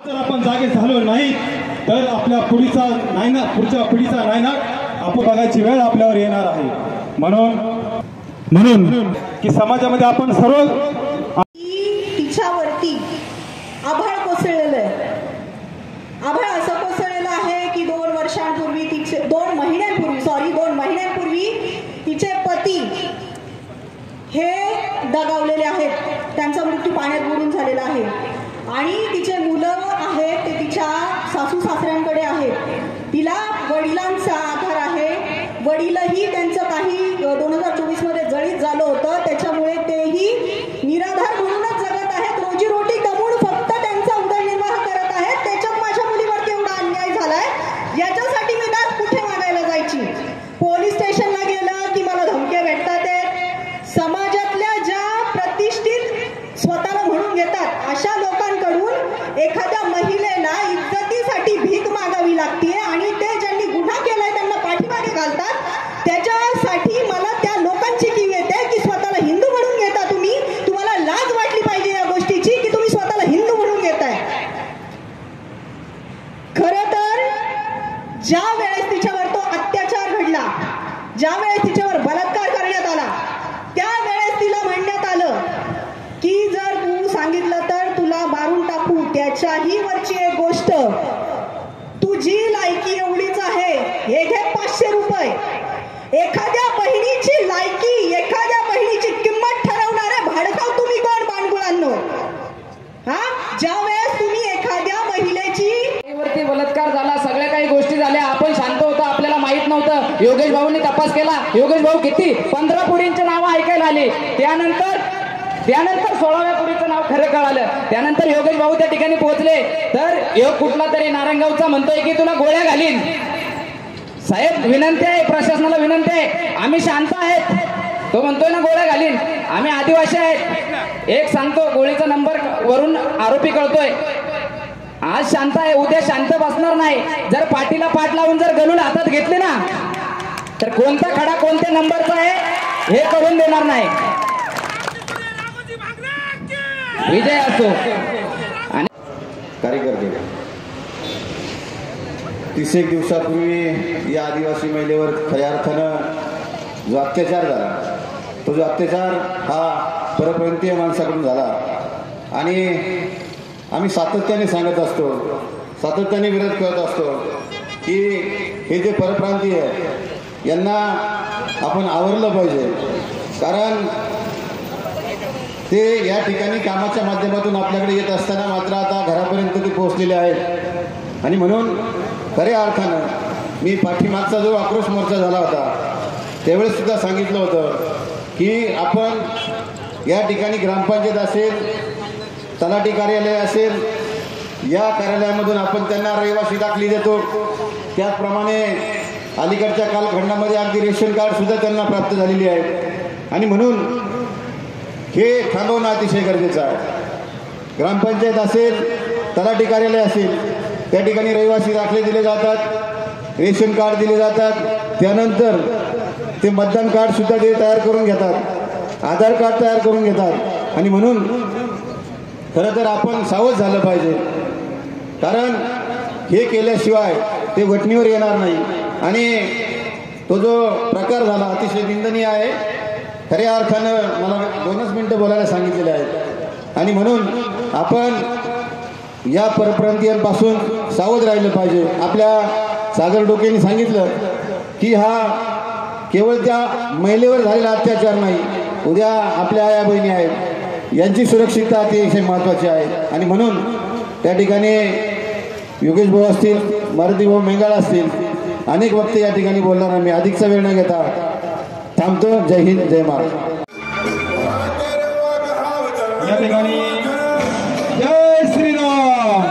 जर आपण जागे झालो नाही तर आपल्या पुढच्या पिढीचा नायनाट आपण बघायची वेळ आपल्यावर येणार आहे। म्हणून की समाजामध्ये आपण सर्व तिच्यावरती आभाळ कोसळलेलं आहे। आभाळ असं कोसळलेलं आहे की 2 महिन्यांपूर्वी तिचे पती हे दगावलेले आहेत, त्यांचा मृत्यू पाण्यात बुडून झालेला आहे आणि तिचे मुलं आहेत ते तिच्या सासू सासऱ्यांकडे आहेत। तिला वडिलांचा आधार आहे, वडीलही त्यांचं काही 2024 मध्ये जळीत झालं होतं, त्याच्यामुळे तेही निराधार म्हणूनच जगत आहेत, रोजीरोटी कमवून फक्त त्यांचा उदरनिर्वाह करत आहेत। त्याच्यात माझ्या मुलीवरती एवढा अन्याय झालाय, याच्यासाठी मी दाद कुठे मागायला जायची? पोलीस स्टेशनला गेलं की मला धमक्या भेटतात। समाजातल्या ज्या प्रतिष्ठित स्वतःला म्हणून घेतात अशा लोकांकडून एखाद्या महिलेला इज्जतीसाठी भीक मागावी लागते आणि ते ज्यांनी गुन्हा केलाय त्यांना पाठीमागे घालतात। त्याच्यासाठी मला त्या लोकांची कीव येते की स्वतःला हिंदू म्हणून घेता तुम्हाला लाज वाटली पाहिजे या गोष्टीची की तुम्ही स्वतःला हिंदू म्हणून घेताय। खरं तर ज्या वेळेस तिच्यावर तो अत्याचार घडला, ज्या वेळेस तिच्यावर बलात्कार करण्यात आला, त्यावेळेस तिला म्हणण्यात आलं की जर तू सांगितलं तर तुला मारून टाकू। त्याच्याही वरची एक गोष्ट, तुझी लायकी एवढीच आहे, हे घे 500 रुपये। एखाद्या बहिणीची लायकी, एखाद्या बहिणीची किंमत ठरवणारे भाडकाव तुम्ही कोण बाणगुळांनो? ज्या वेळेस तुम्ही एखाद्या महिलेची वरती बलात्कार झाला, सगळ्या काही गोष्टी झाल्या, आपण शांत होतो, आपल्याला माहित नव्हतं। योगेश भाऊंनी तपास केला, योगेश भाऊ किती 15 पुढींची नावं ऐकायला आली, त्यानंतर 16व्या पुढीचं नाव खरं कळालं। त्यानंतर योगेश भाऊ त्या ठिकाणी पोहोचले तर योग कुठला तरी नारायणगावचा म्हणतोय की तुला गोळ्या घालीन। साहेब विनंती आहे, प्रशासनाला विनंती आहे, आम्ही शांत आहेत। तो म्हणतोय ना गोळ्या घालीन, आम्ही आदिवासी आहेत। एक सांगतो, गोळीचा नंबर वरून आरोपी कळतोय। आज शांत आहे, उद्या शांत बसणार नाही। जर पाठीला पाठ लावून जर गलून हातात घेतले ना तर कोणता खडा कोणत्या नंबरचा आहे हे कळून देणार नाही। विजय असो। आणि कार्यकर्ते 31 दिवसापूर्वी या आदिवासी महिलेवर खऱ्या अर्थानं जो अत्याचार झाला, तो जो अत्याचार हा परप्रांतीय माणसाकडून झाला आणि आम्ही सातत्याने सांगत असतो, सातत्याने विरोध करत असतो की हे जे परप्रांतीय आहे यांना आपण आवरलं पाहिजे, कारण ते या ठिकाणी कामाच्या माध्यमातून आपल्याकडे येत असताना मात्र आता घरापर्यंत ते पोहोचलेले आहेत। आणि म्हणून खऱ्या अर्थानं मी पाठीमागचा जो आक्रोश मोर्चा झाला होता त्यावेळेस सुद्धा सांगितलं होतं की आपण या ठिकाणी ग्रामपंचायत असेल, तलाठी कार्यालय असेल, या कार्यालयामधून आपण त्यांना रहिवासी दाखली देतो, त्याचप्रमाणे अलीकडच्या कालखंडामध्ये अगदी रेशन कार्ड सुद्धा त्यांना प्राप्त झालेली आहे। आणि म्हणून हे थांबवणं अतिशय गरजेचं आहे। ग्रामपंचायत असेल, तलाठी कार्यालय असेल, त्या ठिकाणी रहिवासी दाखले दिले जातात, रेशन कार्ड दिले जातात, त्यानंतर ते मतदान कार्ड सुद्धा ते तयार करून घेतात, आधार कार्ड तयार करून घेतात। आणि म्हणून खरं तर आपण सावध झालं पाहिजे, कारण हे केल्याशिवाय ते वटणीवर येणार नाही। आणि तो जो प्रकार झाला अतिशय निंदनीय आहे। खऱ्या अर्थानं मला 2च मिनिटं बोलायला सांगितलेले आहेत आणि म्हणून आपण या परप्रांतीयांपासून सावध राहिलं पाहिजे। आपल्या सागर डोकेंनी सांगितलं की हा केवळ त्या महिलेवर झालेला अत्याचार नाही, उद्या आपल्या आया बहिणी आहेत, यांची सुरक्षितता अतिशय महत्त्वाची आहे। आणि म्हणून त्या ठिकाणी योगेश भाऊ असतील, मारुती भाऊ मेंगाळ असतील, अनेक वक्ते या ठिकाणी बोलणार, आम्ही अधिकचा वेळ न घेता थांबतो। जय हिंद, जय महाराष्ट्र। या ठिकाणी जय श्रीराम,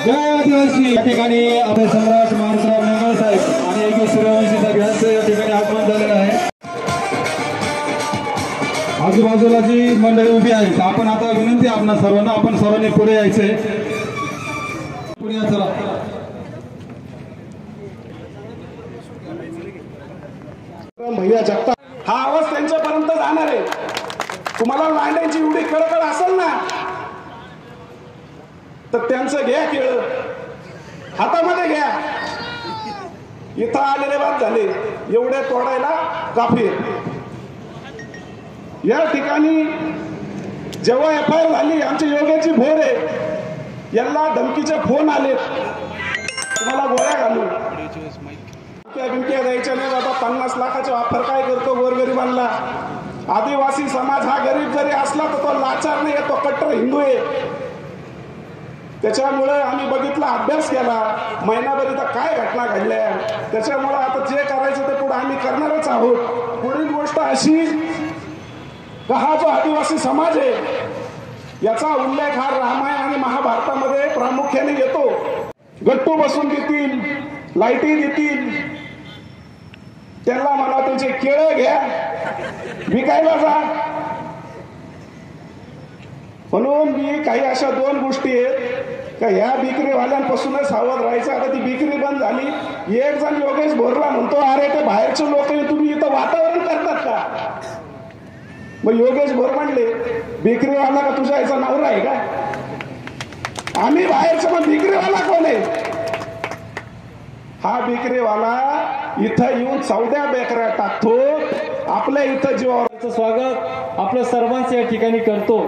जय आदिवासी। या ठिकाणी आपले सम्राट मारुतीराव मेंगाळ साहेब आणि योगेश सूर्यवंशी साहेब यांचं या ठिकाणी आगमन झालेलं आहे। आजूबाजूला जी मंडळी उभी आहेत, आपण आता विनंती आपणा सर्वांना, आपण सर्वांनी पुढे यायचे, पुढे या चला। भैया जगताप हा आवाज त्यांच्यापर्यंत जाणार आहे। तुम्हाला भांड्यांची एवढी कळकळ असेल ना तर त्यांचं घ्या केळं, हातामध्ये घ्या. इथं आलेले बाद झाले, एवढे तोडायला काफीर. या ठिकाणी जेव्हा FIR झाली, आमची योग्याची भोर आहे, यांना धमकीचे फोन आले, तुम्हाला गोळ्या घालून बिमक्या द्यायच्या नाही बाबा. 50 लाखाचा ऑफर काय करतो गोरगरिबांना. आदिवासी समाज हा गरीब जरी असला तर तो लाचार नाही, तो कट्टर हिंदू आहे. त्याच्यामुळे आम्ही बघितला, अभ्यास केला, महिनाभर इथं काय घटना घडल्या. त्याच्यामुळे आता जे करायचं ते पुढे आम्ही करणारच आहोत. पुढील गोष्ट अशी का हा जो आदिवासी समाज आहे याचा उल्लेख हा रामायण आणि महाभारतामध्ये प्रामुख्याने येतो. गट्टू बसून देतील, लाईटी देतील, त्यांना म्हणा तुमचे केळं घ्या, विकायला जा. म्हणून मी काही अशा 2 गोष्टी आहेत का ह्या बिक्रीवाल्यांपासूनच सावध राहायचं. आता ती बिक्री बंद झाली. एक जण योगेश भोरला म्हणतो, अरे ते बाहेरचे लोक तुम्ही इथं वातावरण करतात का. मग योगेश भोर म्हणले, बिक्रीवाला का तुझ्या याचा नवरा आहे का. आम्ही बाहेरचं, मग बिक्रीवाला कोण आहे. हा बिक्रीवाला इथं येऊन 14 बेकऱ्या टाकतो, आपल्या इथं जीवावर. स्वागत आपलं सर्वांचं या ठिकाणी करतो.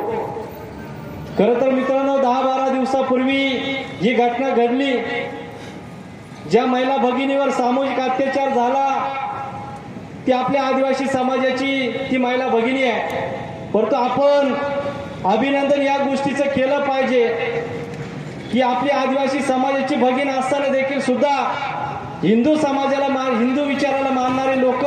खरं तर मित्रांनो, 10-12 दिवसापूर्वी ही घटना घडली. ज्या महिला भगिनीवर सामूहिक अत्याचार झाला ती आपल्या आदिवासी समाजाची ती महिला भगिनी आहे. परंतु आपण अभिनंदन या गोष्टीचं केलं पाहिजे की आपली आदिवासी समाजाची भगिनी असताना देखील सुद्धा हिंदू समाजाला हिंदू विचाराला मानणारे लोक,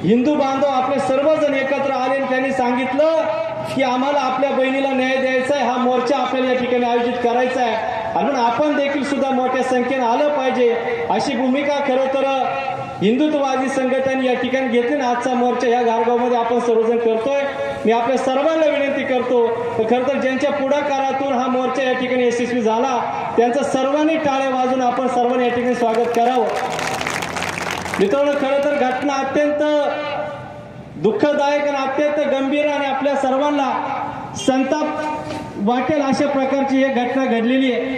हिंदू बांधव आपले सर्वजण एकत्र आले आणि त्यांनी सांगितलं की आम्हाला आपल्या बहिणीला न्याय द्यायचा आहे, हा मोर्चा आपल्याला या ठिकाणी आयोजित करायचा आहे. म्हणून आपण देखील सुद्धा मोठ्या संख्येने आलं पाहिजे अशी भूमिका खरं तर हिंदुत्ववादी संघटनांनी या ठिकाणी घेतली. आजचा मोर्चा ह्या गारगावमध्ये आपण सर्वजण करतोय. मी आपल्या सर्वांना विनंती करतो, खरं तर ज्यांच्या पुढाकारातून हा मोर्चा या ठिकाणी यशस्वी झाला त्यांचं सर्वांनी टाळ्या वाजून आपण सर्वांनी या ठिकाणी स्वागत करावं. मित्रांनो, खरं तर घटना अत्यंत दुःखदायक आणि अत्यंत गंभीर आणि आपल्या सर्वांना संताप वाटेल अशा प्रकारची ही घटना घडलेली आहे.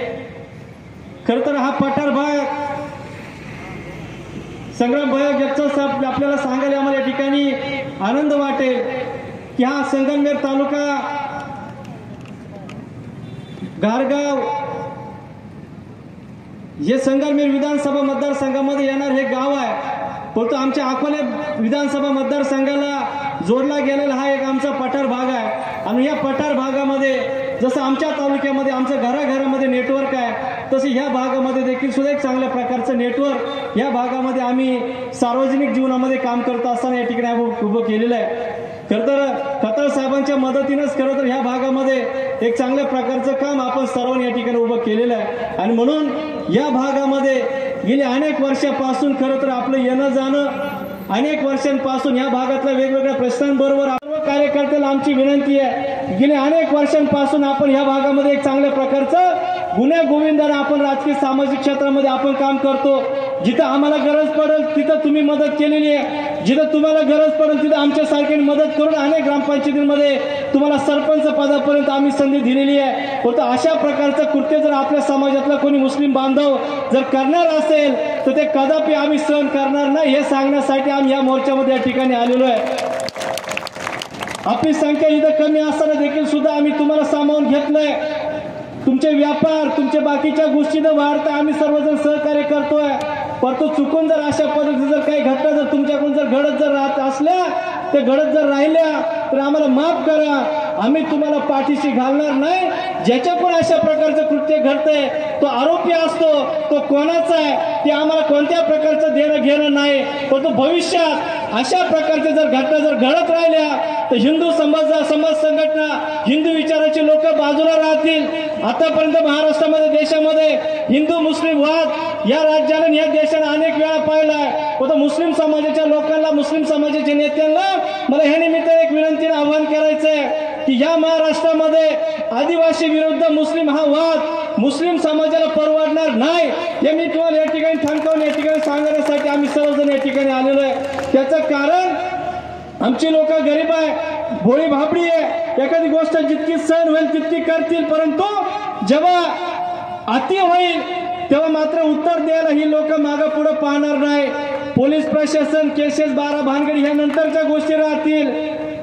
खरं तर हा पठार भाग संग्राम भैया जगताप साहेब आपल्याला सांगायला आम्हाला या ठिकाणी आनंद वाटेल की हा संगमनेर तालुका गारगाव हे संगमनेर विधानसभा मतदारसंघामध्ये येणार हे गाव आहे. परंतु आमच्या अकोले विधानसभा मतदारसंघाला जोडला गेलेला हा एक आमचा पठार भाग आहे. आणि या पठार भागामध्ये जसं आमच्या तालुक्यामध्ये आमच्या घराघरामध्ये नेटवर्क आहे तसे ह्या भागामध्ये देखील सुद्धा एक चांगल्या प्रकारचं नेटवर्क या भागामध्ये आम्ही सार्वजनिक जीवनामध्ये काम करत असताना या ठिकाणी उभं केलेलं आहे. खरं तर खताळ साहेबांच्या मदतीनंच खरं तर ह्या भागामध्ये एक चांगल्या प्रकारचं काम आपण सर्वांनी या ठिकाणी उभं केलेलं आहे. आणि म्हणून या भागामध्ये गेली अनेक वर्षापासून खरं तर आपलं येणं जाणं, अनेक वर्षांपासून या भागातल्या वेगवेगळ्या प्रश्नांबरोबर सर्व कार्यकर्त्याला आमची विनंती आहे, गेली अनेक वर्षांपासून आपण या भागामध्ये एक चांगल्या प्रकारचं गुन्हे गोविंदाने आपण राजकीय सामाजिक क्षेत्रामध्ये आपण काम करतो. जिथं आम्हाला गरज पडेल तिथं तुम्ही मदत केलेली आहे, जिथं तुम्हाला गरज पडेल तिथं आमच्यासारख्याने मदत करून अनेक ग्रामपंचायतींमध्ये तुम्हाला सरपंच पदापर्यंत आम्ही संधी दिलेली आहे. परंतु अशा प्रकारचं कृत्य जर आपल्या समाजातला कोणी मुस्लिम बांधव जर करणार असेल तर ते कदापि आम्ही सहन करणार नाही हे सांगण्यासाठी आम्ही या मोर्चामध्ये या ठिकाणी आलेलो आहे. आपली संख्या इथं कमी असताना देखील सुद्धा आम्ही तुम्हाला सामावून घेतलंय. तुमचे व्यापार तुमच्या बाकीच्या गोष्टीनं वाढता आम्ही सर्वजण सहकार्य करतोय. परंतु चुकून जर अशा पद्धतीने जर काही घटना जर तुमच्याकडून जर घडत जर राहत असल्या ते घडत जर राहिल्या तर आम्हाला माफ करा, आम्ही तुम्हाला पाठीशी घालणार नाही. ज्याच्या पण अशा प्रकारचं कृत्य घडतंय तो आरोपी असतो, तो कोणाचा आहे ते आम्हाला कोणत्या प्रकारचं देणं घेणं नाही. परंतु भविष्यात अशा प्रकारचे जर घटना जर घडत राहिल्या तर हिंदू समाज संघटना हिंदू विचाराचे लोक बाजूला राहतील. आतापर्यंत महाराष्ट्रामध्ये देशामध्ये हिंदू मुस्लिम वाद या राज्याने या देशाने अनेक वेळा पाहिलाय. परंतु मुस्लिम समाजाच्या लोकांना मुस्लिम समाजाच्या नेत्यांना मला ह्या निमित्त एक विनंतीने आवाहन करायचंय की या महाराष्ट्रामध्ये आदिवासी विरुद्ध मुस्लिम हा वाद मुस्लिम समाजाला परवडणार नाही हे मी तुम्हाला या ठिकाणी ठणकावून या ठिकाणी सांगण्यासाठी आम्ही सर्वजण या ठिकाणी आलेलो आहे. त्याचं कारण आमची लोक गरीब आहे, भोळी भाबडी आहे, एखादी गोष्ट जितकी सहन होईल तितकी करतील. परंतु जेव्हा अति होईल तेव्हा मात्र उत्तर द्यायला ही लोक मागं पुढे पाहणार नाही. पोलीस प्रशासन केसेस 12 भानगडी ह्या नंतरच्या गोष्टी राहतील.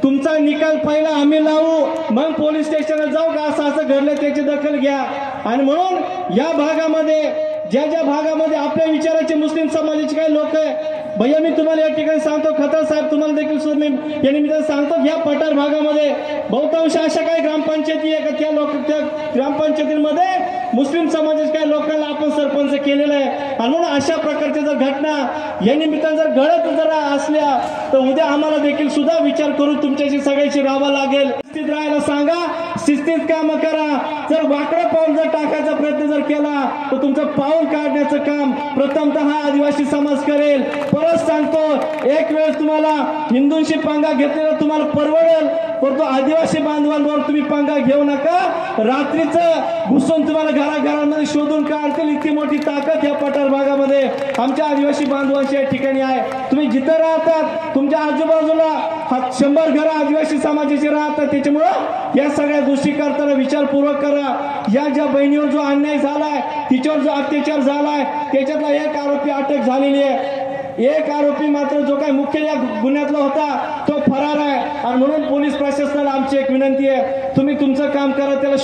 तुमचा निकाल पहिला आम्ही लावू, मग पोलीस स्टेशनला जाऊ का असं असं घडलं त्याची दखल घ्या. आणि म्हणून या भागामध्ये ज्या भागामध्ये आपल्या विचाराचे मुस्लिम समाजाचे काही लोक आहे, भैया मी तुम्हाला या ठिकाणी सांगतो, खताळ साहेब तुम्हाला देखील सुद्धा मी या निमित्ताने सांगतो, ह्या पठार भागामध्ये बहुतांश अशा काही ग्रामपंचायती आहे का त्या ग्रामपंचायतीमध्ये मुस्लिम समाजाच्या काही लोकांना आपण सरपंच केलेलं आहे. आणि म्हणून अशा प्रकारच्या जर घटना या निमित्ताने जर घडत जरा असल्या तर उद्या आम्हाला देखील सुद्धा विचार करून तुमच्याशी सगळ्याशी राहावं लागेल. शिस्तीत राहायला सांगा, शिस्तीत काम करा. जर वाकडं पाऊल जर टाकायचा प्रयत्न जर केला तर तुमचं पाऊल काढण्याचं काम प्रथमतः आदिवासी समाज करेल. परत सांगतो, एक वेळेस तुम्हाला हिंदूंशी पंगा घेतलेला तुम्हाला परवडेल, परंतु आदिवासी बांधवांवर तुम्ही पंगा घेऊ नका. रात्रीचं घुसून तुम्हाला घराघरांमध्ये शोधून काढतील इतकी मोठी ताकद या पठार भागामध्ये आमच्या आदिवासी बांधवांच्या ठिकाणी आहे. तुम्ही जिथं राहतात तुमच्या आजूबाजूला 100 घरं आदिवासी समाजाचे राहतात. त्याच्यामुळं या सगळ्या गोष्टी करताना विचारपूर्वक करा. या ज्या बहिणीवर जो अन्याय झालाय, तिच्यावर जो अत्याचार झालाय, त्याच्यातला एक आरोपी अटक झालेली आहे. एक आरोपी मात्र जो काही मुख्य या गुन्ह्यातला होता तो फरार आहे. आणि म्हणून पोलीस प्रशासनाला आमची एक विनंती आहे, तुम्ही तुमचं काम करा, त्याला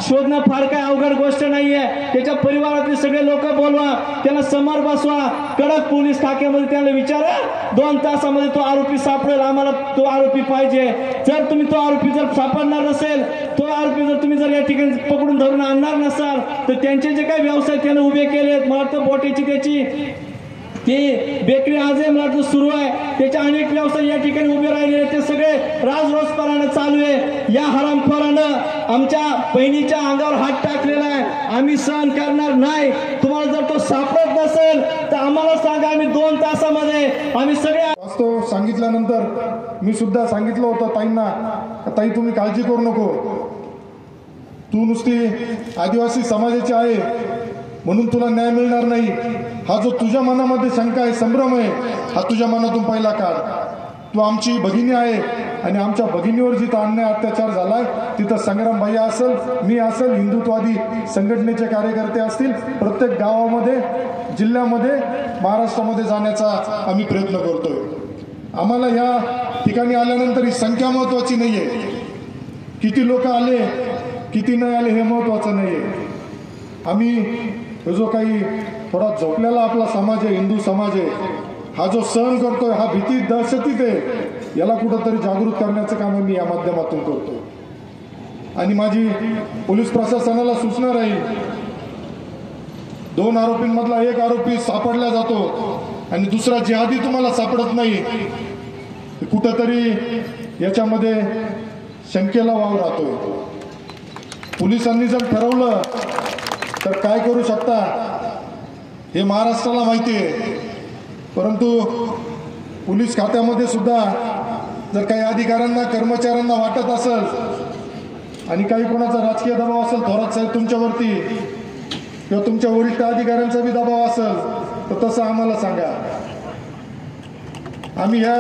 शोधणं फार काय अवघड गोष्ट नाहीये. त्याच्या परिवारातले सगळे लोक बोलवा, त्याला समोर बसवा, कडक पोलीस खाक्यामध्ये त्याला विचारा, 2 तासामध्ये तो आरोपी सापडेल, आम्हाला तो आरोपी पाहिजे. जर तुम्ही तो आरोपी जर सापडणार नसेल, तो आरोपी जर तुम्ही जर या ठिकाणी पकडून धरून आणणार नसाल तर त्यांचे जे काही व्यवसाय त्याने उभे केलेत, मला वाटतं बोटीची त्याची ती बेकरी आजही मला वाटतं सुरू आहे, त्याचे अनेक व्यवसाय या ठिकाणी उभे राहिलेले, ते सगळे राजरोसपणाने चालू आहे. या हरामखोरानं आमच्या बहिणीच्या अंगावर हात टाकलेला आहे, आम्ही सहन करणार नाही. तुम्हाला जर तो सापडत नसेल तर आम्हाला सांगा, आम्ही 2 तासामध्ये आम्ही सगळे. वास्तव सांगितल्यानंतर मी सुद्धा सांगितलं होतं ताईंना, ताई तुम्ही काळजी करू नको, तू नुसती आदिवासी समाजाची आहे म्हणून तुला न्याय मिळणार नाही. हा जो तुझ्या मनामध्ये शंका आहे, संभ्रम आहे, हा तुझ्या मनातून पहिला काढ. तू आमची भगिनी आहे आणि आमच्या भगिनीवर जिथं अन्याय अत्याचार झालाय तिथं संग्राम भैया असेल, मी असेल, हिंदुत्ववादी संघटनेचे कार्यकर्ते असतील, प्रत्येक गावामध्ये, जिल्ह्यामध्ये, महाराष्ट्रामध्ये जाण्याचा आम्ही प्रयत्न करतोय. आम्हाला या ठिकाणी आल्यानंतर ही संख्या महत्वाची नाहीये, किती लोक आले किती नाही आले हे महत्वाचं नाहीये. आम्ही जो काही थोडा झोपलेला आपला समाज आहे, हिंदू समाज आहे, हा जो सहन करतोय, हा भीती दहशतीत आहे, याला कुठंतरी जागृत करण्याचं काम आम्ही या माध्यमातून करतो. आणि माझी पोलीस प्रशासनाला सूचना राहील, 2 आरोपींमधला एक आरोपी सापडला जातो आणि दुसरा जिहादी तुम्हाला सापडत नाही, कुठंतरी याच्यामध्ये शंकेला वाव राहतोय. पोलिसांनी जर ठरवलं तर काय करू शकता हे महाराष्ट्राला माहिती आहे. परंतु पोलीस खात्यामध्ये सुद्धा जर काही अधिकाऱ्यांना, कर्मचाऱ्यांना वाटत असेल आणि काही कोणाचा राजकीय दबाव असेल, थोरात साहेब तुमच्यावरती किंवा तुमच्या वरिष्ठ अधिकाऱ्यांचा बी दबाव असेल तर तसं आम्हाला सांगा. आम्ही ह्या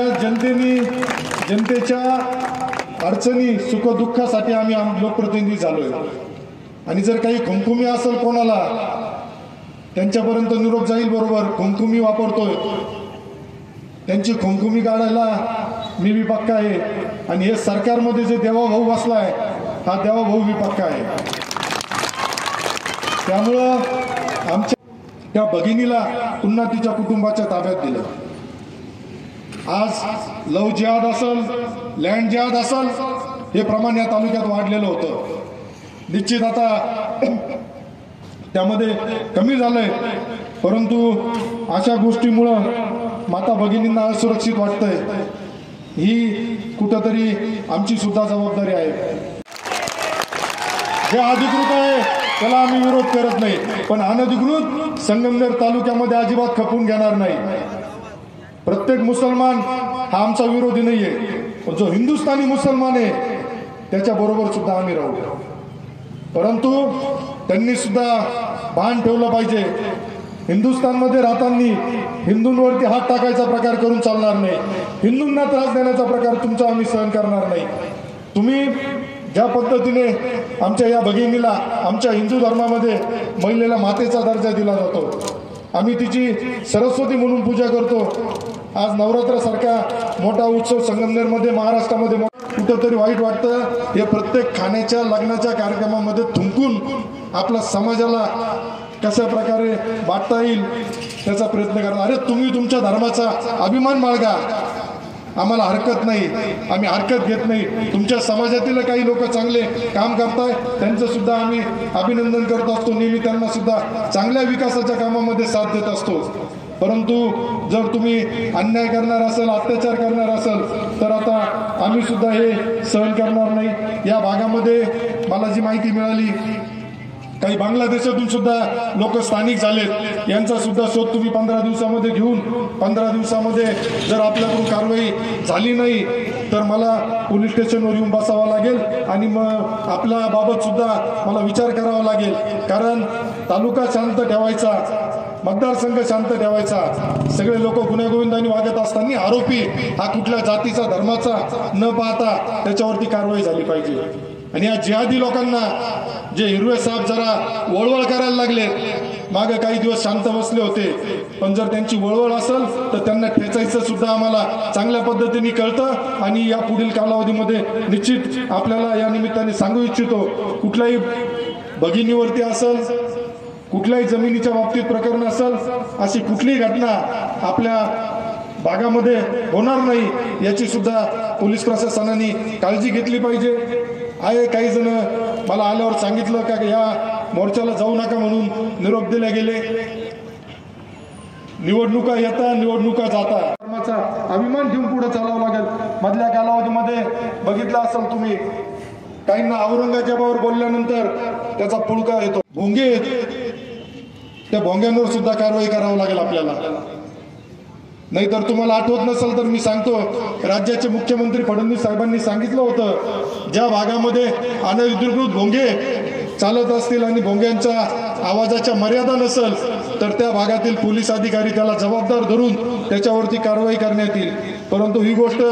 जनतेच्या अडचणी, सुखदुःखासाठी आम्ही लोकप्रतिनिधी झालोय. आणि जर काही खुमखुमी असेल कोणाला, त्यांच्यापर्यंत निरोप जाईल, बरोबर खुमखुमी वापरतोय, त्यांची खुमखुमी काढायला मी बी पक्का आहे. आणि हे सरकारमध्ये जे देवाभाऊ बसलाय, हा देवाभाऊ बी पक्का आहे. त्यामुळं आमच्या त्या भगिनीला पुन्हा तिच्या कुटुंबाच्या ताब्यात दिलं. आज लव्ह जिहाद असेल, लँड जिहाद असेल, हे प्रमाण या तालुक्यात वाढलेलं होतं. निश्चित आता त्यामध्ये कमी झालंय, परंतु अशा गोष्टीमुळं माता भगिनींना असुरक्षित वाटतंय. ही कुठंतरी आमची सुद्धा जबाबदारी आहे. जे अधिकृत आहे त्याला आम्ही विरोध करत नाही, पण अनधिकृत संगमनेर तालुक्यामध्ये अजिबात खपून घेणार नाही. प्रत्येक मुसलमान हा आमचा विरोधी नाहीये, पण जो हिंदुस्थानी मुसलमान आहे त्याच्याबरोबर सुद्धा आम्ही राहू. परंतु त्यांनी सुद्धा भान ठेवलं पाहिजे, हिंदुस्थानमध्ये राहताना हिंदूंवरती हात टाकायचा प्रकार करून चालणार नाही, हिंदूंना त्रास देण्याचा प्रकार तुमचा आम्ही सहन करणार नाही. तुम्ही ज्या पद्धतीने आमच्या या भगिनीला आमच्या हिंदू धर्मामध्ये महिलेला मातेचा दर्जा दिला जातो, आम्ही तिची सरस्वती म्हणून पूजा करतो. आज नवरात्रासारखा मोठा उत्सव संगमनेरमध्ये महाराष्ट्रामध्ये कुठंतरी वाईट वाटतं. हे प्रत्येक खाण्याच्या लग्नाच्या कार्यक्रमामध्ये थुंकून आपल्या समाजाला कशा प्रकारे वाटता येईल त्याचा प्रयत्न करतात. अरे तुम्ही तुमच्या धर्माचा अभिमान बाळगा, आम्हाला हरकत नाही, आम्ही हरकत घेत नाही. तुमच्या समाजातील काही लोक चांगले काम करताय त्यांचं सुद्धा आम्ही अभिनंदन करत असतो, नेहमी त्यांना सुद्धा चांगल्या विकासाच्या कामामध्ये साथ देत असतो. परंतु जर तुम्ही अन्याय करणार असेल, अत्याचार करणार असेल तर आता आम्ही सुद्धा हे सहन करणार नाही. या भागामध्ये मला जी माहिती मिळाली, काही बांगलादेशातून सुद्धा लोक स्थानिक झालेत, यांचा सुद्धा शोध तुम्ही 15 दिवसामध्ये घेऊन 15 दिवसामध्ये जर आपल्याकडून कारवाई झाली नाही तर मला पोलीस स्टेशनवर येऊन बसावं लागेल आणि मग आपल्या बाबत सुद्धा मला विचार करावा लागेल. कारण तालुका शांत ठेवायचा, मतदारसंघ शांत ठेवायचा, सगळे लोक गुन्हेगोविंदांनी वागत असताना आरोपी हा कुठल्या जातीचा धर्माचा न पाहता त्याच्यावरती कारवाई झाली पाहिजे. आणि या जिहादी लोकांना जे हिरवे साप जरा वळवळ करायला लागले, मागे काही दिवस शांत बसले होते, पण जर त्यांची वळवळ असेल तर त्यांना ठेचायचं सुद्धा आम्हाला चांगल्या पद्धतीने कळतं. आणि या पुढील कालावधीमध्ये निश्चित आपल्याला या निमित्ताने सांगू इच्छितो, कुठल्याही भगिनीवरती असेल, कुठल्याही जमिनीच्या बाबतीत प्रकरण असेल, अशी कुठलीही घटना आपल्या भागामध्ये होणार नाही याची सुद्धा पोलीस प्रशासनाने काळजी घेतली पाहिजे. आहे काही जण मला आल्यावर सांगितलं का या मोर्चाला जाऊ नका म्हणून निरोप दिले गेले. निवडणुका येता निवडणुका जाता, धर्माचा अभिमान घेऊन पुढे चालावं लागेल. मधल्या कालावधीमध्ये बघितलं असेल तुम्ही, काहींना औरंगजेबावर बोलल्यानंतर त्याचा पुळका येतो, भोंगे, त्या भोंग्यांवर सुद्धा कारवाई करावं लागेल आपल्याला. नाहीतर तुम्हाला आठवत नसेल तर मी सांगतो, राज्याचे मुख्यमंत्री फडणवीस साहेबांनी सांगितलं होतं, ज्या भागामध्ये अनधिकृत भोंगे चालत असतील आणि भोंग्यांच्या आवाजाच्या मर्यादा नसेल तर त्या भागातील पोलीस अधिकारी त्याला जबाबदार धरून त्याच्यावरती कारवाई करण्यात येईल. परंतु ही गोष्ट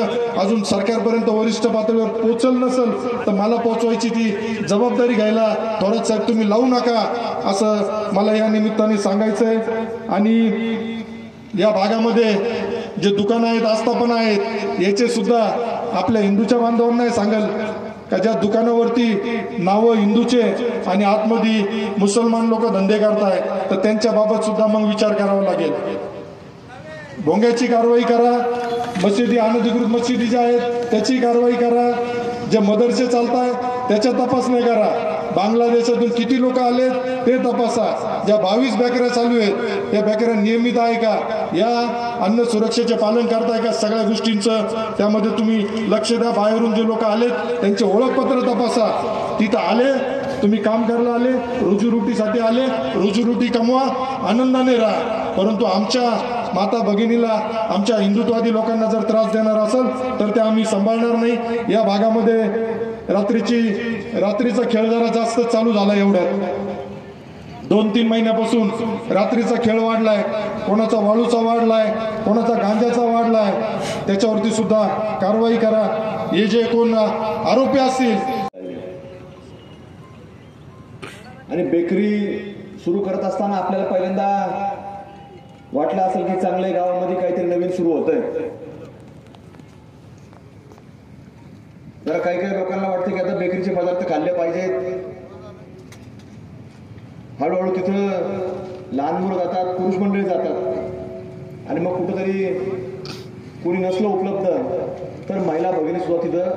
अजून सरकारपर्यंत वरिष्ठ पातळीवर पोहोचल नसेल तर मला पोहोचवायची ती जबाबदारी घ्यायला थोरात साहेब तुम्ही लावू नका, असं मला या निमित्ताने सांगायचं आहे. आणि या भागामध्ये जे दुकानं आहेत, आस्थापना आहेत, याचे सुद्धा आपल्या हिंदूच्या बांधवांना सांगाल का ज्या दुकानावरती नावं हिंदूचे आणि आतमध्ये मुसलमान लोक धंदे करताय तर त्यांच्या बाबत सुद्धा मग विचार करावा लागेल. भोंग्याची कारवाई करा, मशिदी अनधिकृत मशिदी ज्या आहेत त्याची कारवाई करा, जे मदरसे चालताय त्याच्या तपासणी करा, बांगलादेशातून किती लोक आले ते तपासा, ज्या 22 बेकऱ्या चालू आहेत त्या बेकऱ्या नियमित आहे का, या अन्न सुरक्षेचे पालन करताय का, सगळ्या गोष्टींचं त्यामध्ये तुम्ही लक्ष द्या. बाहेरून जे लोक आलेत त्यांचे ओळखपत्र तपासा, तिथं आले तुम्ही काम करायला आले, रोजीरोटीसाठी आले, रोजीरोटी कमवा, आनंदाने राहा. परंतु आमच्या माता भगिनीला, आमच्या हिंदुत्वादी लोकांना जर त्रास देणार असेल तर ते आम्ही सांभाळणार नाही. या भागामध्ये रात्रीचा खेळ जरा जास्त चालू झाला, एवढ्यात 2-3 महिन्यापासून रात्रीचा खेळ वाढलाय, कोणाचा वाळूचा वाढलाय, कोणाचा गांजाचा वाढलाय, त्याच्यावरती सुद्धा कारवाई करा. हे जे कोण आरोपी असतील. आणि बेकरी सुरू करत असताना आपल्याला पहिल्यांदा वाटलं असेल की चांगल्या गावामध्ये काहीतरी नवीन सुरू होतंय. जरा काही लोकांना वाटतं की आता बेकरीचे पदार्थ खाल्ले पाहिजेत. हळूहळू तिथं लहान मुलं जातात, पुरुष मंडळी जातात आणि मग कुठंतरी कोणी नसलं उपलब्ध तर महिला भगिनी सुद्धा तिथं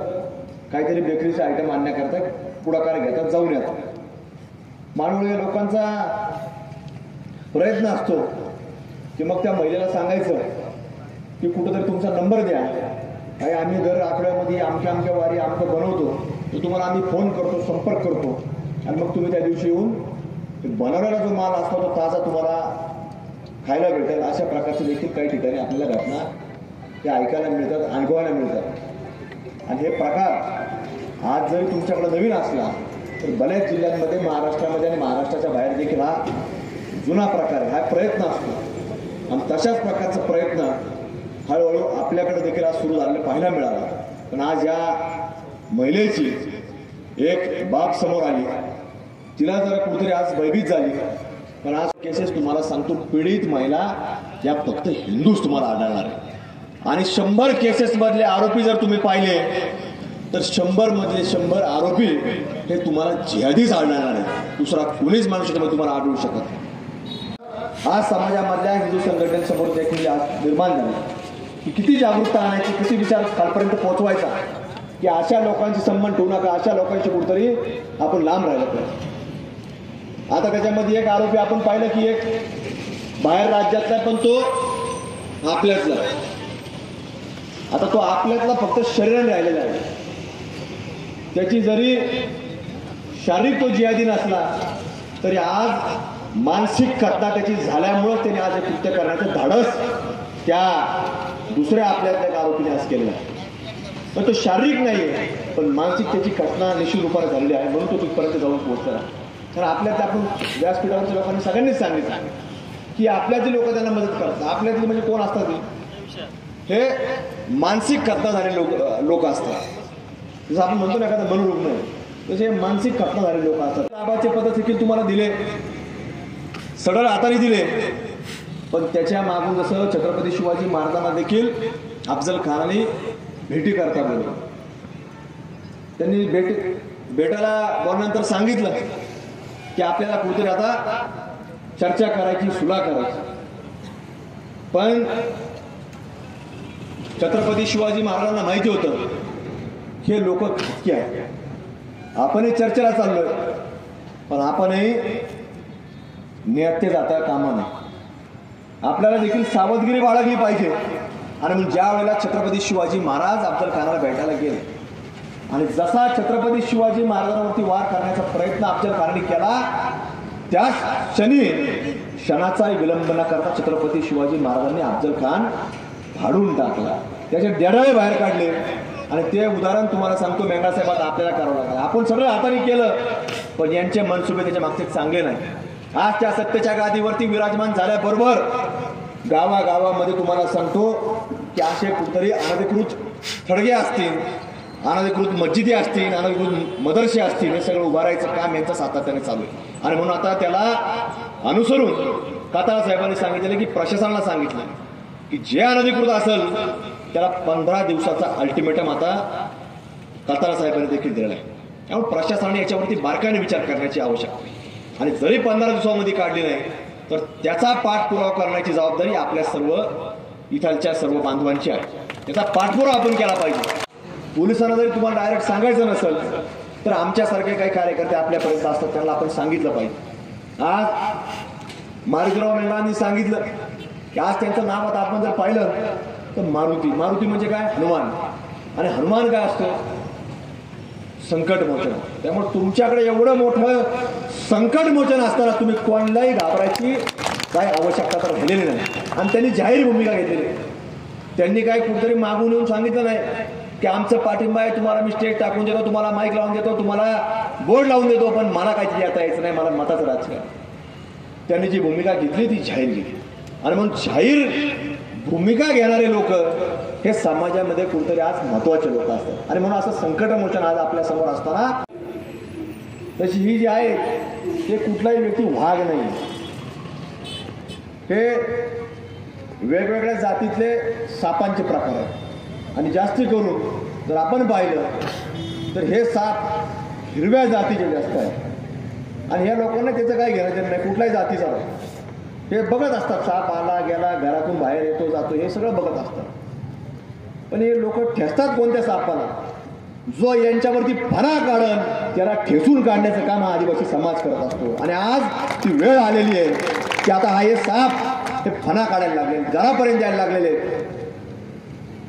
काहीतरी बेकरीचे आयटम आणण्याकरता पुढाकार घेतात, जाऊन येतात. मानवळी लोकांचा प्रयत्न असतो की मग त्या महिलेला सांगायचं की कुठंतरी तुमचा नंबर द्या, आणि आम्ही दर आठवड्यामध्ये आमच्या वारी आमचं बनवतो, तर तुम्हाला आम्ही फोन करतो, संपर्क करतो, आणि मग तुम्ही त्या दिवशी येऊन बनवलेला जो माल असतो तो ताजा तुम्हाला खायला भेटेल. अशा प्रकारचे देखील काही ठिकाणी आपल्याला घटना त्या ऐकायला मिळतात, अनुभवायला मिळतात. आणि हे प्रकार आज जरी तुमच्याकडे नवीन असला तर बऱ्याच जिल्ह्यांमध्ये, महाराष्ट्रामध्ये आणि महाराष्ट्राच्या बाहेर देखील हा जुना प्रकार आहे, हा प्रयत्न असतो. आणि तशाच प्रकारचा प्रयत्न हळूहळू आपल्याकडे देखील आज सुरू झालेला पाहायला मिळाला. पण आज या महिलेची एक बाब समोर आली, तिला जरा कुठेतरी आज भयभीत झाली. पण आज केसेस तुम्हाला सांगतो, पीडित महिला या फक्त हिंदूच तुम्हाला आढळणार आहे. आणि 100 केसेस मधले आरोपी जर तुम्ही पाहिले तर 100 मधले 100 आरोपी हे तुम्हाला जिहादीच आढळणार आहे. दुसरा कुणीच माणूस तुम्हाला आढळू शकत नाही. आज समाजामधल्या हिंदू संघटनेसमोर देखील आज निर्माण झाली की किती जागरूकता आणायची, किती विचार कालपर्यंत पोहोचवायचा की अशा लोकांशी संबंध ठेवू नका, अशा लोकांशी कुठेतरी आपण लांब राहिलं पाहिजे. आता त्याच्यामध्ये एक आरोपी आपण पाहिलं की एक बाहेर राज्यातला, पण तो आपल्यातला. आता तो आपल्यातला फक्त शरीराने राहिलेला आहे. त्याची जरी शारीरिक तो जिहादी नसला तरी आज मानसिक खतना त्याची झाल्यामुळं त्याने आज हे कृत्य करण्याचं धाडस त्या दुसऱ्या आपल्यातल्या आरोपीने आज केलेलं आहे. पण तो शारीरिक नाही आहे, पण मानसिक त्याची खतना निश्चित रूपाने झालेली आहे, म्हणून तो तिथपर्यंत जाऊन पोहोचला. कारण आपल्यातल्या आपण व्यासपीठावरच्या लोकांनी सगळ्यांनीच सांगितलं की आपल्यातली लोक त्यांना मदत करतात. आपल्यातली म्हणजे कोण असतात? हे मानसिक खतना झालेले लोक असतात. जसं आपण म्हणतो ना एखादा मनोरुग्ण आहे, तसे मानसिक खतना झालेले लोक असतात. लाभाचे पद देखील तुम्हाला दिले, सडळ हाताने दिले, पण त्याच्या मागून जसं छत्रपती शिवाजी महाराजांना देखील अफजल खानाने भेटी करता बोलले. त्यांनी भेटायला बोलल्यानंतर सांगितलं की आपल्याला कुठेतरी आता चर्चा करायची, सुलह करायची. पण छत्रपती शिवाजी महाराजांना माहिती होतं की हे लोक खटके आहेत. आपणही चर्चेला चाललोय, पण आपणही नेते जाता कामा नये. आपल्याला देखील सावधगिरी बाळगली पाहिजे. आणि मग ज्या वेळेला छत्रपती शिवाजी महाराज अफजल खानाला भेटायला गेले आणि जसा छत्रपती शिवाजी महाराजांवरती वार करण्याचा प्रयत्न अफजल खानाने केला, त्या क्षणाचाही विलंब न करता छत्रपती शिवाजी महाराजांनी अफजल खान फाडून टाकला, त्याचे देडाळे बाहेर काढले. आणि ते उदाहरण तुम्हाला सांगतो, मेंढा साहेबांना आपल्याला करावं लागलं. आपण सगळं हाताने केलं, पण यांचे मनसुबे त्याच्या मागचे चांगले नाही. आज त्या सत्तेच्या गादीवरती विराजमान झाल्याबरोबर गावागावामध्ये तुम्हाला सांगतो की असे कुठेतरी अनधिकृत थडगे असतील, अनधिकृत मस्जिदी असतील, अनधिकृत मदरसे असतील, हे सगळं उभारायचं काम यांचं सातत्याने चालू आहे. आणि म्हणून आता त्याला अनुसरून काताळ साहेबांनी सांगितलेलं की प्रशासनाला सांगितलं की जे अनधिकृत असेल त्याला 15 दिवसाचा अल्टिमेटम आता काताळ साहेबांनी देखील दिलेला आहे. त्यामुळे प्रशासनाने याच्यावरती बारकाईने विचार करण्याची आवश्यकता आहे. आणि जरी 15 दिवसामध्ये काढली नाही तर त्याचा पाठपुरावा करण्याची जबाबदारी आपल्या सर्व इथालच्या सर्व बांधवांची आहे. त्याचा पाठपुरावा आपण केला पाहिजे. पोलिसांना जरी तुम्हाला डायरेक्ट सांगायचं नसेल तर आमच्यासारखे काही कार्यकर्ते आपल्यापर्यंत असतात, त्यांना आपण सांगितलं पाहिजे. आज मारुतीराव मेंढरांनी सांगितलं की आज त्यांचं नाव आता आपण जर पाहिलं तर मारुती म्हणजे काय? हनुमान. आणि हनुमान काय असतो? संकट मोचन. त्यामुळे तुमच्याकडे एवढं मोठं संकट मोचन असताना तुम्ही कोणालाही घाबरायची काय आवश्यकता तर झालेली नाही. आणि त्यांनी जाहीर भूमिका घेतलेली. त्यांनी काय कुठेतरी मागून येऊन सांगितलं नाही की आमचं पाठिंबा आहे, तुम्हाला मी स्टेज टाकून देतो, तुम्हाला माईक लावून देतो, तुम्हाला बोर्ड लावून देतो, पण मला काहीतरी आता यायचं नाही, मला मताचं राजकारण. त्यांनी जी भूमिका घेतली ती जाहीर घेतली. आणि म्हणून जाहीर भूमिका घेणारे लोक हे समाजामध्ये कुठेतरी आज महत्वाचे लोक असतात. आणि म्हणून असं संकटमोचन आज आपल्या समोर असताना तशी ही जी आहे ते कुठलाही व्यक्ती वाघ नाही. हे वेगवेगळ्या जातीतले सापांचे प्रकार आहेत. आणि जास्ती करून जर आपण पाहिलं तर हे साप हिरव्या जातीचे जास्त आहेत. आणि ह्या लोकांना त्याचं काय घेणं नाही, कुठल्याही जातीचा हे बघत असतात. साप आला गेला, घरातून बाहेर येतो जातो, हे सगळं बघत असतात. पण हे लोक ठेचतात कोणत्या सापाला? जो यांच्यावरती फणा काढन त्याला ठेचून काढण्याचं काम हा आदिवासी समाज करत असतो. आणि आज ती वेळ आलेली आहे की आता हा हे साप हे फणा काढायला लागले, घरापर्यंत यायला लागलेले.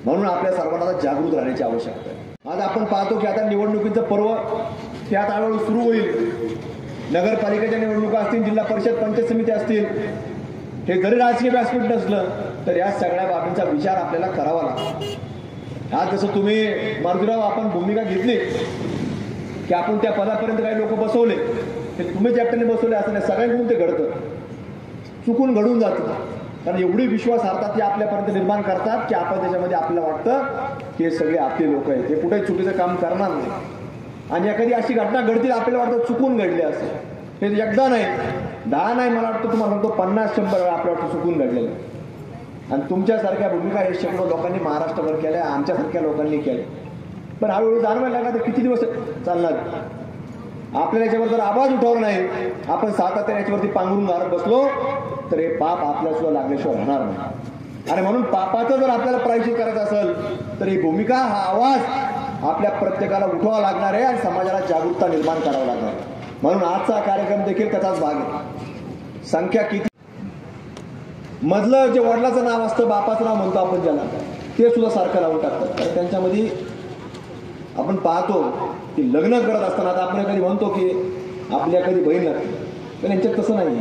म्हणून आपल्या सर्वांना जागृत राहण्याची आवश्यकता आहे. आज आपण पाहतो की आता निवडणुकीचं पर्व त्यात हळूहळू सुरू होईल. नगरपालिकेच्या निवडणुका असतील, जिल्हा परिषद पंचायत समिती असतील, हे जरी राजकीय व्यासपीठ नसलं तर या सगळ्या बाबींचा विचार आपल्याला करावा लागतो. आज जसं तुम्ही मारुतीराव आपण भूमिका घेतली की आपण त्या पदापर्यंत काही लोक बसवले, ते तुम्हीच एकट्याने बसवले असं नाही, सगळ्यांकडून ते घडतं, चुकून घडून जातं. कारण एवढी विश्वासार्हता ते आपल्यापर्यंत निर्माण करतात की आपण त्याच्यामध्ये आपल्याला वाटतं की हे सगळे आपले लोक आहेत, हे कुठेही चुकीचं काम करणार नाही. आणि एखादी अशी घटना घडतील आपल्याला वाटतं चुकून घडली असेल. हे एकदा नाही 10 नाही, मला वाटतं तुम्हाला सांगतो 50-100 वेळा आपल्या वाटतं चुकून घडलेलं. आणि तुमच्यासारख्या भूमिका हे शेकडो लोकांनी महाराष्ट्रभर केल्या, आमच्यासारख्या लोकांनी केल्या. पण हळूहळू जाणवायला लागला तर किती दिवस चालणार. आपल्याला याच्यावर जर आवाज उठवला नाही, आपण सातत्याने याच्यावरती पांघरून घालत बसलो तर हे पाप आपल्याला सुद्धा लागल्याशिवाय राहणार नाही. आणि म्हणून पापाचं जर आपल्याला प्रायश्चित करायचं असेल तर ही भूमिका, हा आवाज आपल्या प्रत्येकाला उठवावा लागणार आहे आणि समाजाला जागरूकता निर्माण करावं लागणार आहे. म्हणून आजचा कार्यक्रम देखील त्याचाच भाग आहे. संख्या किती मधलं जे वडिलाचं नाव असतं, बापाचं नाव म्हणतो आपण ज्याला, ते सुद्धा सारखं लावून टाकतात. कारण त्यांच्यामध्ये आपण पाहतो की लग्न करत असताना आता आपण कधी म्हणतो की आपल्या कधी बहीण लागते, पण यांच्यात तसं नाही.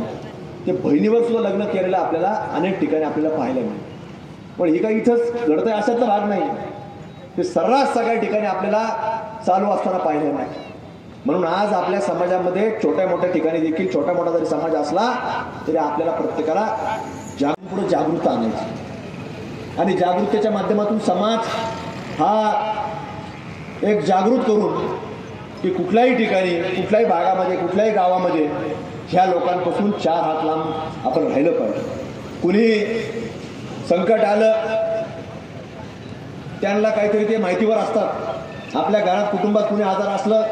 ते बहिणीवर सुद्धा लग्न केलेलं आपल्याला अनेक ठिकाणी आपल्याला पाहायला मिळतं. पण हे काही इथंच घडत आहे अशातला भाग नाही, ते सर्रास सगळ्या ठिकाणी आपल्याला चालू असताना पाहिलं नाही. म्हणून आज आपल्या समाजामध्ये छोट्या मोठ्या ठिकाणी देखील, छोटा मोठा जरी समाज असला तरी आपल्याला प्रत्येकाला पुढे जागरूकता आणायची आणि जागरूकतेच्या माध्यमातून समाज हा एक जागृत करून की कुठल्याही ठिकाणी, कुठल्याही भागामध्ये, कुठल्याही गावामध्ये ह्या लोकांपासून 4 हात लांब आपण राहिलं पाहिजे. कुणी संकट आलं त्यांना काहीतरी ते माहितीवर असतात. आपल्या घरात कुटुंबात कुणी आजार असलं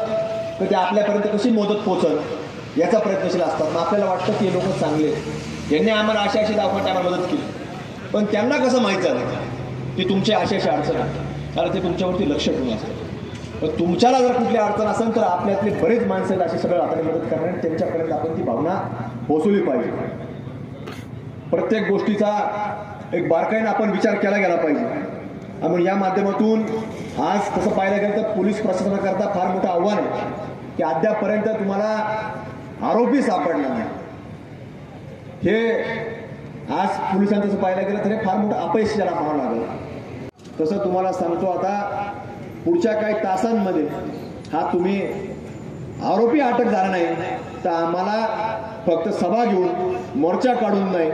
तर ते आपल्यापर्यंत कशी मदत पोहोचल याचा प्रयत्नशील असतात. मग आपल्याला वाटतं की हे लोक चांगले, यांनी आम्हाला अशी दवाखान्याला मदत केली. पण त्यांना कसं माहीत झालं की तुमची अशी अडचण आहे, कारण ते तुमच्यावरती लक्ष ठेवून असतात. पण तुमच्याला जर कुठली अडचण असेल तर आपल्यातले बरेच माणसं आहेत अशी सगळं हाताने मदत करणार, त्यांच्यापर्यंत आपण ती भावना पोहोचवली पाहिजे. प्रत्येक गोष्टीचा एक बारकाईने आपण विचार केला गेला पाहिजे. आणि या माध्यमातून आज तसं पाहायला गेलं तर पोलीस प्रशासनाकरता फार मोठं आव्हान आहे की अद्यापपर्यंत तुम्हाला आरोपी सापडला नाही. हे आज पोलिसांचं तसं पाहायला गेलं तर हे फार मोठं अपयश ज्याला म्हणावं लागेल. तसं तुम्हाला सांगतो, आता पुढच्या काही तासांमध्ये हा तुम्ही आरोपी अटक झाला नाही तर आम्हाला फक्त सभा घेऊन मोर्चा काढून नाही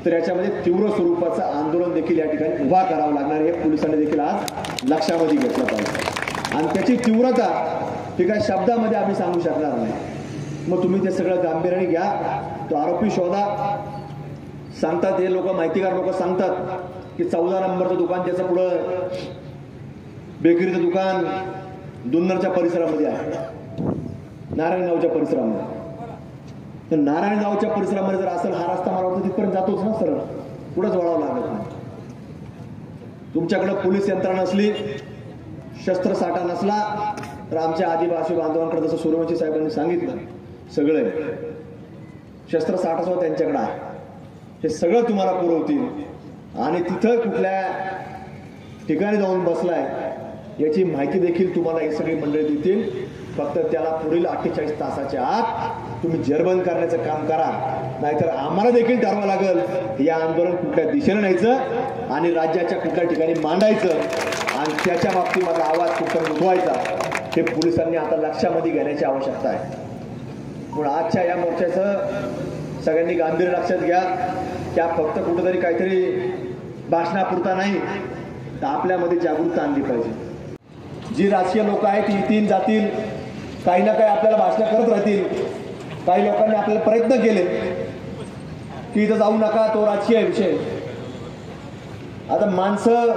तर याच्यामध्ये तीव्र स्वरूपाचं आंदोलन देखील या ठिकाणी उभा करावं लागणार, हे पोलिसांनी देखील आज लक्षामध्ये घेतलं पाहिजे. आणि त्याची तीव्रता ही काही शब्दामध्ये आम्ही सांगू शकणार नाही. मग तुम्ही ते सगळं गांभीर्याने घ्या, तो आरोपी शोधा. सांगतात हे लोक, माहितीगार लोक सांगतात की 14 नंबरचं दुकान, त्याचं पुढं बेकरीचं दुकान जुन्नरच्या परिसरामध्ये आहे, नारायणगावच्या परिसरामध्ये. तर नारायणगावच्या परिसरामध्ये जर असेल हा रस्ता, मला वाटतं तिथपर्यंत जातोच ना, सरळ पुढंच वळावं लागत नाही. तुमच्याकडे पोलीस यंत्रणा नसली, शस्त्रसाठा नसला तर आमच्या आदिवासी बांधवांकडे जसं सूर्यवंशी साहेबांनी सांगितलं सगळं शस्त्रसाठा सुद्धा त्यांच्याकडे आहे. हे सगळं तुम्हाला पुरवतील आणि तिथं कुठल्या ठिकाणी जाऊन बसलाय याची माहिती देखील तुम्हाला हे सगळी मंडळी देतील. फक्त त्याला पुढील 48 तासाच्या आत तुम्ही जेरबंद करण्याचं काम करा, नाहीतर आम्हाला देखील ठरवावं लागेल या आंदोलन कुठल्या दिशेने न्यायचं आणि राज्याच्या कुठल्या ठिकाणी मांडायचं आणि त्याच्या बाबतीमध्ये आवाज कुठं उठवायचा, हे पोलिसांनी आता लक्षामध्ये घेण्याची आवश्यकता आहे. म्हणून आजच्या या मोर्चाचं सगळ्यांनी गांभीर्य लक्षात घ्या. त्या फक्त कुठेतरी काहीतरी भाषणापुरता नाही तर आपल्यामध्ये जागरूकता आणली पाहिजे. जी राजकीय लोक आहेत ती येतील जातील, काही ना काही आपल्याला भाषण करत राहतील. काही लोकांनी आपल्याला प्रयत्न केले की इथं जाऊ नका, तो राजकीय विषय. आता माणसं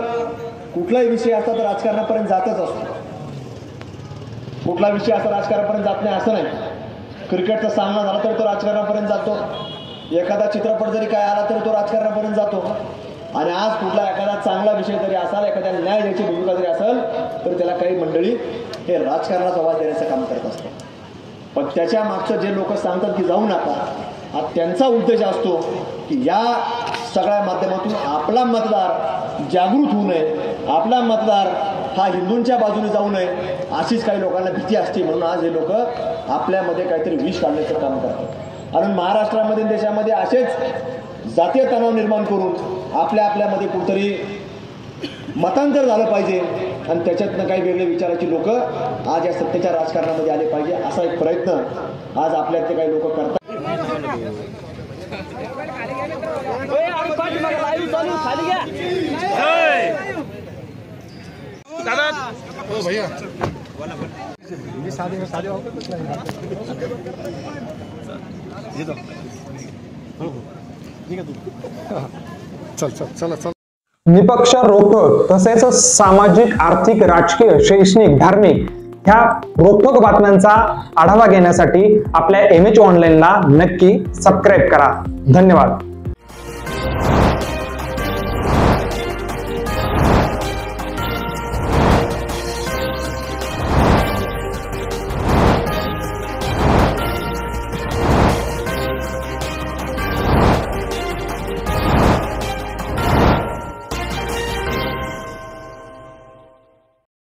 कुठलाही विषय असता तर राजकारणापर्यंत जातच असतो. कुठला विषय असा राजकारणापर्यंत जात नाही असं नाही. क्रिकेटचा सामना झाला तर तो राजकारणापर्यंत जातो, एखादा चित्रपट जरी काय आला तरी तो राजकारणापर्यंत जातो. आणि आज कुठला एखादा चांगला विषय जरी असाल, एखाद्याला न्याय द्यायची भूमिका जरी असेल तर त्याला काही मंडळी हे राजकारणाचा आवाज देण्याचं काम करत असतात. पण त्याच्या मागचं जे लोक सांगतात की जाऊ नका, हा त्यांचा उद्देश असतो की या सगळ्या माध्यमातून आपला मतदार जागृत होऊ नये, आपला मतदार हा हिंदूंच्या बाजूने जाऊ नये अशीच काही लोकांना भीती असते. म्हणून आज हे लोक आपल्यामध्ये काहीतरी विष काढण्याचं काम करतात. आणि महाराष्ट्रामध्ये देशामध्ये असेच जातीय तणाव निर्माण करून आपल्यामध्ये कुठेतरी मतांतर झालं पाहिजे आणि त्याच्यातनं काही वेगळे विचाराची लोक आज या सत्तेच्या राजकारणामध्ये आले पाहिजे, असा एक प्रयत्न आज आपल्यातले काही लोक करतात. दादा निपक्ष, रोखठोक तसेच सामाजिक, आर्थिक, राजकीय, शैक्षणिक, धार्मिक ह्या रोखठोक बातम्यांचा आढावा घेण्यासाठी आपल्या MH ऑनलाईनला नक्की सबस्क्राईब करा. धन्यवाद.